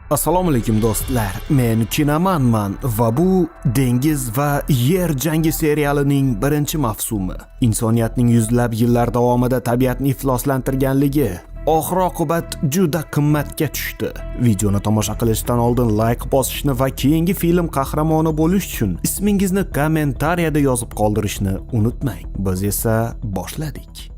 Assalomu alaykum do'stlar. Men Kinamanman va bu Dengiz va Yer jangi serialining birinchi mavsumi. Insoniyatning yuzlab yillar davomida tabiatni ifloslantirganligi oxir-oqibat juda qimmatga tushdi. Videoni tomosha qilishdan oldin like bosishni va keyingi film qahramoni bo'lish uchun ismingizni kommentariyada yozib qoldirishni unutmang. Biz esa boshladik.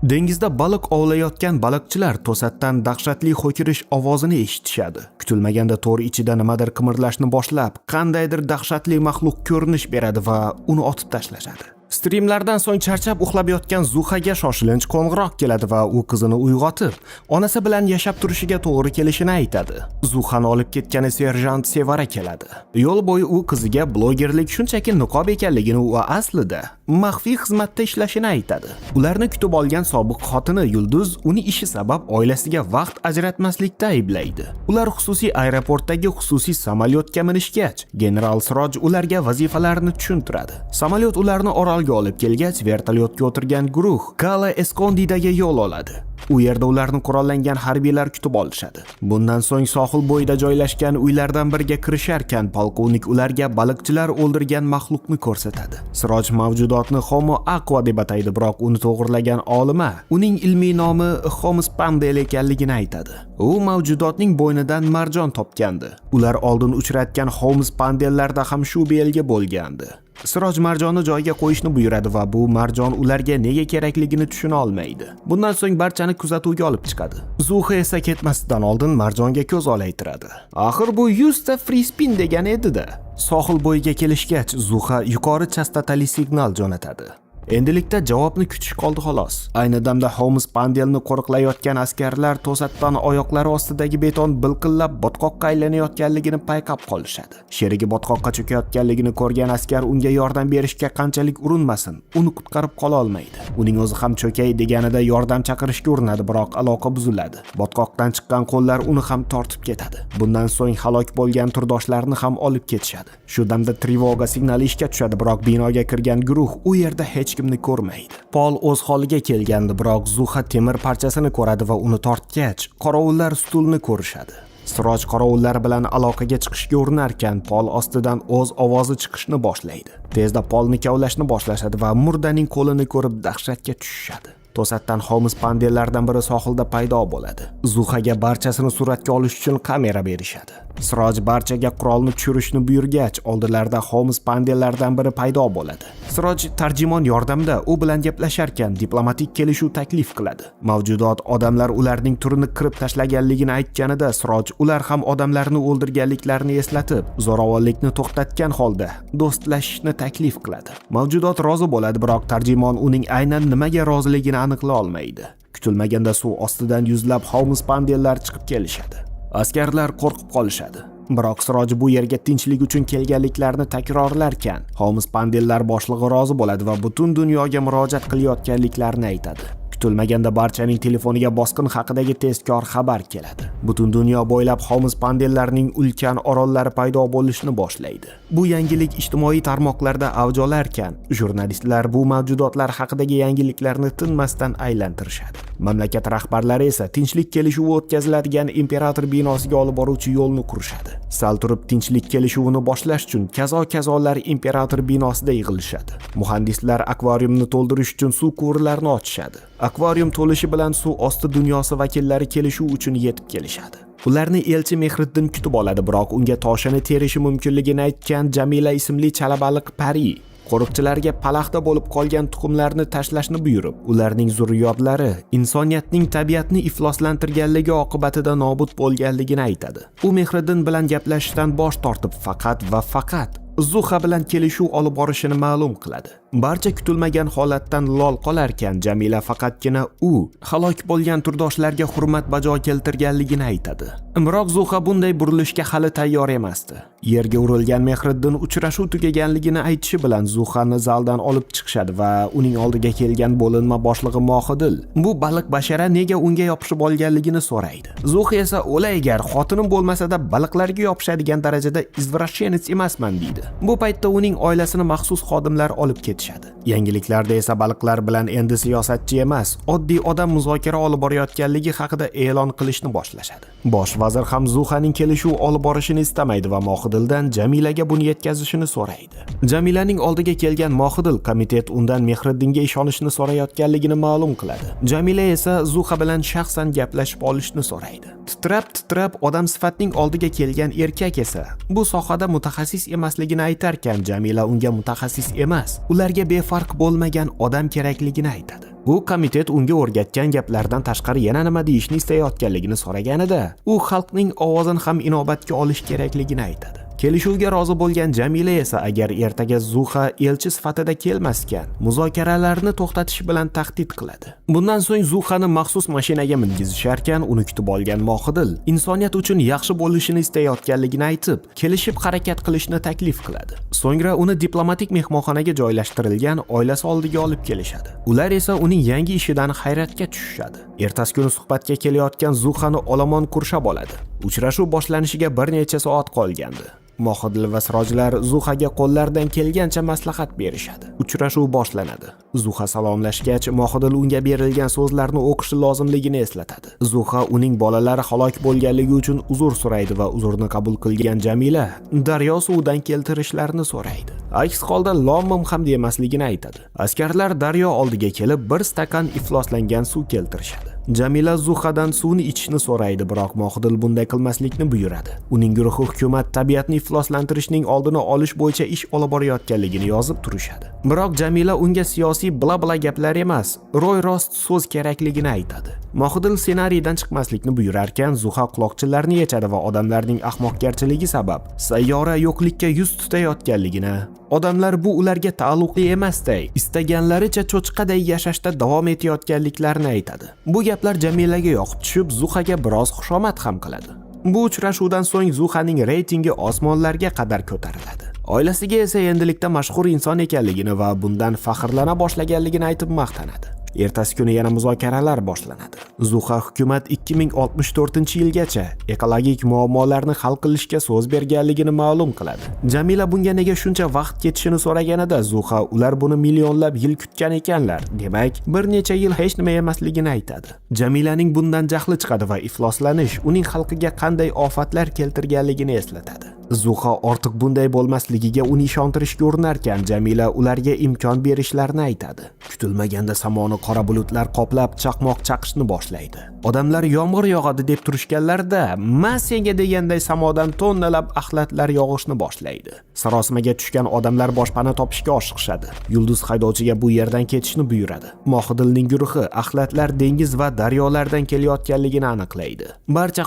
Dengizda baliq ovlayotgan baliqchilar to'satdan dahshatli ho'kirish ovozini eshitishadi. Kutilmaganda to'r ichida nimadir qimirlashni boshlab, qandaydir dahshatli maxluq ko'rinish beradi va uni otib tashlashadi. Streamlardan so'ng charchab uxlab yotgan Zuhaga shoshilinch qo'ng'iroq keladi va u qizini uyg'otib, onasi bilan yashab turishiga to'g'ri kelishini aytadi. Zuhani olib ketgani serjant Sevara keladi. Yo'l bo'yi u qiziga blogerlik shunchaki niqob ekanligini va aslida maxfiy xizmatda ishlashini aytadi. Ularni kutib olgan sobiq xotini Yulduz uni ishi sabab oilasiga vaqt ajratmaslikda ayblaydi. Ular xususiy aeroportdagi xususiy samolyotga minishgach, general Siroj ularga vazifalarni tushuntiradi. Samolyot ularni orolga olib kelgach, vertolyotga o'tirgan guruh Kala Escondidaga yo'l oladi. U yerda ularni qurollangan harbiylar kutib olishadi. Bundan so'ng sohil bo'yida joylashgan uylardan biriga kirisharkan, polkovnik ularga baliqchilar o'ldirgan maxluqni ko'rsatadi. Siroj mavjudotni Homo aqua deb ataydi, biroq uni to'g'rilagan olima uning ilmiy nomi Homo spandel ekanligini aytadi. U mavjudotning bo'ynidan marjon topgandi. Ular oldin uchratgan Homo spandellarda ham shu belgi bo'lgandi. Siroj marjonni joyiga qo'yishni buyuradi va bu marjon ularga nega kerakligini tushuna olmaydi. Bundan so'ng barchani kuzatuvga olib chiqadi. Zuha esa ketmasidan oldin marjonga ko'z olaytiradi. Axir bu 100 ta free spin degan edi-da. Sohil bo'yiga kelishgach, Zuha yuqori chastotali signal jo'natadi. Endilikda javobni kutish qoldi xolos. Ayni damda Homo spandelni qo'riqlayotgan askarlar to'satdan oyoqlari ostidagi beton bilqillab botqoqqa aylanayotganligini payqab qolishadi. Sherigi botqoqqa cho'kayotganligini ko'rgan askar unga yordam berishga qanchalik urinmasin, uni qutqarib qola olmaydi. Uning o'zi ham cho'kay deganida yordam chaqirishga urinadi, biroq aloqa buziladi. Botqoqdan chiqqan qo'llar uni ham tortib ketadi. Bundan so'ng halok bo'lgan turdoshlarini ham olib ketishadi. Shu damda trevoga signali ishga tushadi, biroq binoga kirgan guruh u yerda hech kimni ko'rmaydi. Pol o'z holiga kelgandi, biroq Zuha temir parchasini ko'radi va uni tortgach, qorovullar stulni ko'rishadi. Siroj qorovullar bilan aloqaga chiqishga urinarkan, Pol ostidan o'z ovozi chiqishni boshlaydi. Tezda Polni kavlashni boshlashadi va murdaning qo'lini ko'rib dahshatga tushishadi. To'satdan Homo spandellardan biri sohilda paydo bo'ladi. Zuhaga barchasini suratga olish uchun kamera berishadi. Siroj barchaga qurolni tushirishni buyurgach, oldilarida Homo spandellardan biri paydo bo'ladi. Siroj tarjimon yordamida u bilan gaplasharkan, diplomatik kelishuv taklif qiladi. Mavjudot odamlar ularning turini qirib tashlaganligini aytganida, Siroj ular ham odamlarni o'ldirganliklarini eslatib, zo'ravonlikni to'xtatgan holda do'stlashishni taklif qiladi. Mavjudot rozi bo'ladi, biroq tarjimon uning aynan nimaga roziligini aniqlay olmaydi. Kutilmaganda suv ostidan yuzlab Homo spandellar chiqib kelishadi. Askarlar qo'rqib qolishadi. Biroq Siroj bu yerga tinchlik uchun kelganliklarini takrorlarkan, Homo spandellar boshlig'i rozi bo'ladi va butun dunyoga murojaat qilayotganliklarini aytadi. Kutilmaganda barchaning telefoniga bosqin haqidagi tezkor xabar keladi. Butun dunyo bo'ylab Homo spandellarning ulkan orollari paydo bo'lishni boshlaydi. Bu yangilik ijtimoiy tarmoqlarda avj olarkan, jurnalistlar bu mavjudotlar haqidagi yangiliklarni tinmasdan aylantirishadi. Mamlakat rahbarlari esa tinchlik kelishuvi o'tkaziladigan imperator binosiga olib boruvchi yo'lni qurishadi. Sal turib tinchlik kelishuvini boshlash uchun kazo-kazolar imperator binosida yig'ilishadi. Muhandislar akvariumni to'ldirish uchun suv quvurlarini ochishadi. Akvarium to'lishi bilan suv osti dunyosi vakillari kelishuv uchun yetib kelishadi. Ularni elchi Mehriddin kutib oladi, biroq unga toshini terishi mumkinligini aytgan Jamila ismli chalabaliq pari qo'riqchilarga palaxda bo'lib qolgan tuxumlarni tashlashni buyurib, ularning zurriyotlari insoniyatning tabiatni ifloslantirganligi oqibatida nobud bo'lganligini aytadi. U Mehriddin bilan gaplashishdan bosh tortib, faqat va faqat Zuha bilan kelishuv olib borishini ma'lum qiladi. Barcha kutilmagan holatdan lol qolarkan, Jamila faqatgina u halok bo'lgan turdoshlarga hurmat bajo keltirganligini aytadi. Biroq Zuha bunday burilishga hali tayyor emasdi. Yerga urilgan Mehriddin uchrashuv tugaganligini aytishi bilan Zuhani zaldan olib chiqishadi va uning oldiga kelgan bo'linma boshlig'i Mohidil bu baliq bashara nega unga yopishib olganligini so'raydi. Zuha esa o'laygar xotinim bo'lmasa-da baliqlarga yopishadigan darajada izvrashchenets emasman deydi. Bu paytda uning oilasini maxsus xodimlar olib ketishadi. Yangiliklarda esa baliqlar bilan endi siyosatchi emas, oddiy odam muzokara olib borayotganligi haqida e'lon qilishni boshlashadi. Bosh vazir ham Zuhaning kelishuv olib borishini istamaydi va Mohidildan Jamilaga buni yetkazishini so'raydi. Jamilaning oldiga kelgan Mohidil komitet undan Mehriddinga ishonishni so'rayotganligini ma'lum qiladi. Jamila esa Zuha bilan shaxsan gaplashib olishni so'raydi. Titrab odam sifatning oldiga kelgan erkak esa bu sohada mutaxassis emasligini aytarkan, Jamila unga mutaxassis emas, ularga befarq bo'lmagan odam kerakligini aytadi. U komitet unga o'rgatgan gaplardan tashqari yana nima deyishni istayotganligini so'raganida, u xalqning ovozini ham inobatga olish kerakligini aytadi. Kelishuvga rozi bo'lgan Jamila esa agar ertaga Zuha elchi sifatida kelmaskan, muzokaralarni to'xtatish bilan tahdid qiladi. Bundan so'ng Zuhani maxsus mashinaga mingizisharkan, uni kutib olgan Mohidil insoniyat uchun yaxshi bo'lishini istayotganligini aytib, kelishib harakat qilishni taklif qiladi. So'ngra uni diplomatik mehmonxonaga joylashtirilgan oilasi oldiga olib kelishadi. Ular esa uning yangi ishidan hayratga tushishadi. Ertasi kuni suhbatga kelayotgan Zuhani olomon qurshab oladi. Uchrashuv boshlanishiga bir necha soat qolgandi. Mohidil va Sirojlar Zuhaga qo'llaridan kelgancha maslahat berishadi. Uchrashuv boshlanadi. Zuha salomlashgach, Mohidil unga berilgan so'zlarni o'qishi lozimligini eslatadi. Zuha uning bolalari halok bo'lganligi uchun uzr so'raydi va uzrni qabul qilgan Jamila daryo suvidan keltirishlarini so'raydi. Aks holda lom-mim ham demasligini aytadi. Askarlar daryo oldiga kelib bir stakan ifloslangan suv keltirishadi. Jamila Zuhadan suvni ichishni so'raydi, biroq Mohidil bunday qilmaslikni buyuradi. Uning guruhi hukumat tabiatni ifloslantirishning oldini olish bo'yicha ish olib borayotganligini yozib turishadi. Biroq Jamila unga siyosiy bla gaplar emas, ro'y-rost so'z kerakligini aytadi. Mohidil ssenariydan chiqmaslikni buyurarkan, Zuha quloqchinlarni yechadi va odamlarning ahmoqgarchiligi sabab sayyora yo'qlikka yuz tutayotganligini, odamlar bu ularga taalluqli emasday, istaganlaricha cho'chqaday yashashda davom etayotganliklarini aytadi. Bu gaplar Jamilaga yoqib tushib, Zuhaga biroz xushomad ham qiladi. Bu uchrashuvdan so'ng Zuhaning reytingi osmonlarga qadar ko'tariladi. Oilasiga esa endilikda mashhur inson ekanligini va bundan faxrlana boshlaganligini aytib maqtanadi. Ertasi kuni yana muzokaralar boshlanadi. Zuha hukumat 2064-yilgacha ekologik muammolarni hal qilishga so'z berganligini ma'lum qiladi. Jamila bunga nega shuncha vaqt ketishini so'raganida, Zuha ular buni millionlab yil kutgan ekanlar, demak, bir necha yil hech nima emasligini aytadi. Jamilaning bundan jahli chiqadi va ifloslanish uning xalqiga qanday ofatlar keltirganligini eslatadi. Zuha ortiq bunday bo'lmasligiga uni ishontirishga urinarkan, Jamila ularga imkon berishlarini aytadi. Kutilmaganda samoni qora bulutlar qoplab chaqmoq chaqishni boshlaydi. Odamlar yomg'ir yog'adi deb turishganlarida, "Men senga deganday samodan tonnalab axlatlar yog'ishni boshlaydi." Sarosimaga tushgan odamlar boshpana topishga oshiqishadi. Yulduz haydovchiga bu yerdan ketishni buyuradi. Mohidilning guruhi axlatlar dengiz va daryolardan kelayotganligini aniqlaydi. Barcha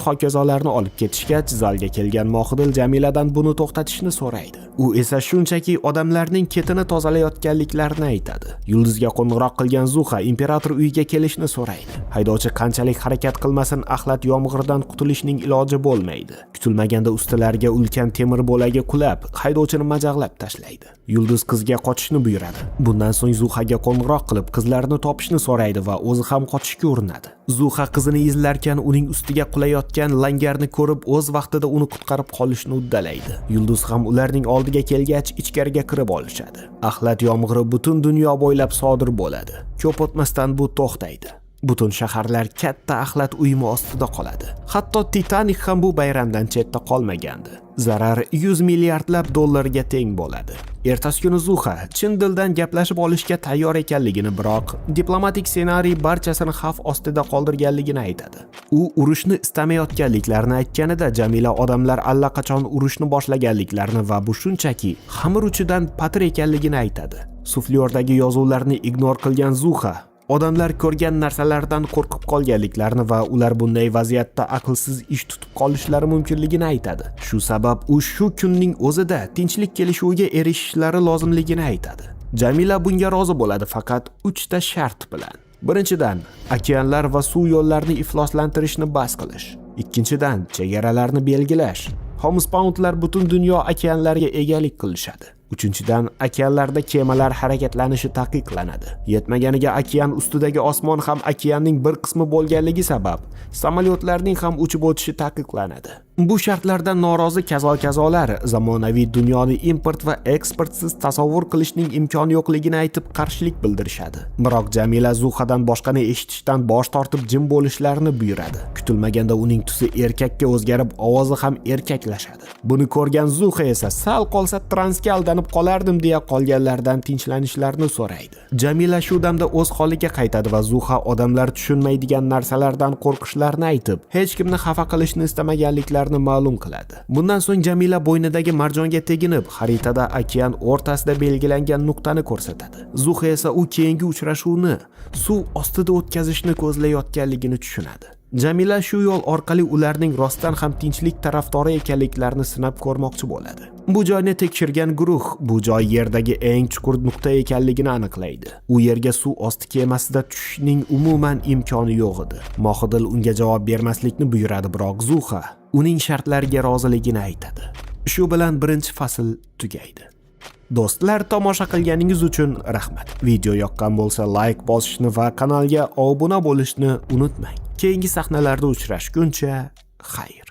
hokazolarni olib ketishgach, zalga kelgan Mohidil Jamiladan buni to'xtatishni so'raydi. U esa shunchaki odamlarning ketini tozalayotganliklarini aytadi. Yulduzga qo'ng'iroq qilgan Zuha imperator uyiga kelishni so'raydi. Haydovchi qanchalik harakat qilmasin, axlat yomg'irdan qutulishning iloji bo'lmaydi. Kutilmaganda ustilariga ulkan temir bo'lagi qulab, haydovchini majag'lab tashlaydi. Yulduz qizga qochishni buyuradi. Bundan so'ng Zuhaga qo'ng'iroq qilib, qizlarini topishni so'raydi va o'zi ham qochishga urinadi. Zuha qizini izlarkan, uning ustiga qulayotgan langarni ko'rib, o'z vaqtida uni qutqarib qolishni uddalaydi. Yulduz ham ularning oldiga kelgach, ichkariga kirib olishadi. Axlat yomg'iri butun dunyo bo'ylab sodir bo'ladi. Ko'p o'tmasdan bu to'xtaydi. Butun shaharlar katta axlat uyumi ostida qoladi. Hatto Titanik ham bu bayramdan chetda qolmagandi. Zarar 100 milliardlab dollarga teng bo'ladi. Ertasi kuni Zuha chin dildan gaplashib olishga tayyor ekanligini, biroq diplomatik ssenariy barchasini xavf ostida qoldirganligini aytadi. U urushni istamayotganliklarini aytganida, Jamila odamlar allaqachon urushni boshlaganliklarini va bu shunchaki xamir uchidan patir ekanligini aytadi. Suflyordagi yozuvlarni ignor qilgan Zuha odamlar ko'rgan narsalardan qo'rqib qolganliklarini va ular bunday vaziyatda aqlsiz ish tutib qolishlari mumkinligini aytadi. Shu sabab u shu kunning o'zida tinchlik kelishuviga erishishlari lozimligini aytadi. Jamila bunga rozi bo'ladi, faqat 3 ta shart bilan. Birinchidan, okeanlar va suv yo'llarini ifloslantirishni bas qilish. Ikkinchidan, chegaralarni belgilash. Homespaundlar butun dunyo okeanlariga egalik qilishadi. Uchinchidan, okeanlarda kemalar harakatlanishi taqiqlanadi. Yetmaganiga okean ustidagi osmon ham okeanning bir qismi bo'lganligi sabab samolyotlarning ham uchib o'tishi taqiqlanadi. Bu shartlardan norozi kazo-kazolar zamonaviy dunyoni import va eksportsiz tasavvur qilishning imkoni yo'qligini aytib qarshilik bildirishadi. Biroq Jamila Zuhadan boshqani eshitishdan bosh tortib jim bo'lishlarini buyuradi. Kutilmaganda uning tusi erkakka o'zgarib, ovozi ham erkaklashadi. Buni ko'rgan Zuha esa sal qolsa transga aldanib qolardim deya qolganlardan tinchlanishlarni so'raydi. Jamila shu damda o'z holiga qaytadi va Zuha odamlar tushunmaydigan narsalardan qo'rqishlarini aytib, hech kimni xafa qilishni istamaganliklarini ma'lum qiladi. Bundan so'ng Jamila bo'ynidagi marjonga teginib, xaritada okean o'rtasida belgilangan nuqtani ko'rsatadi. Zuha esa u keyingi uchrashuvni suv ostida o'tkazishni ko'zlayotganligini tushunadi. Jamila shu yo'l orqali ularning rostdan ham tinchlik tarafdori ekanliklarini sinab ko'rmoqchi bo'ladi. Bu joyni tekshirgan guruh bu joy yerdagi eng chuqur nuqta ekanligini aniqlaydi. U yerga suv osti kemasida tushishning umuman imkoni yo'q edi. Mohidil unga javob bermaslikni buyuradi, biroq Zuha uning shartlariga roziligini aytadi. Shu bilan birinchi fasl tugaydi. Do'stlar, tomosha qilganingiz uchun rahmat. Video yoqqan bo'lsa like bosishni va kanalga obuna bo'lishni unutmang. Keyingi sahnalarda uchrashguncha xayr.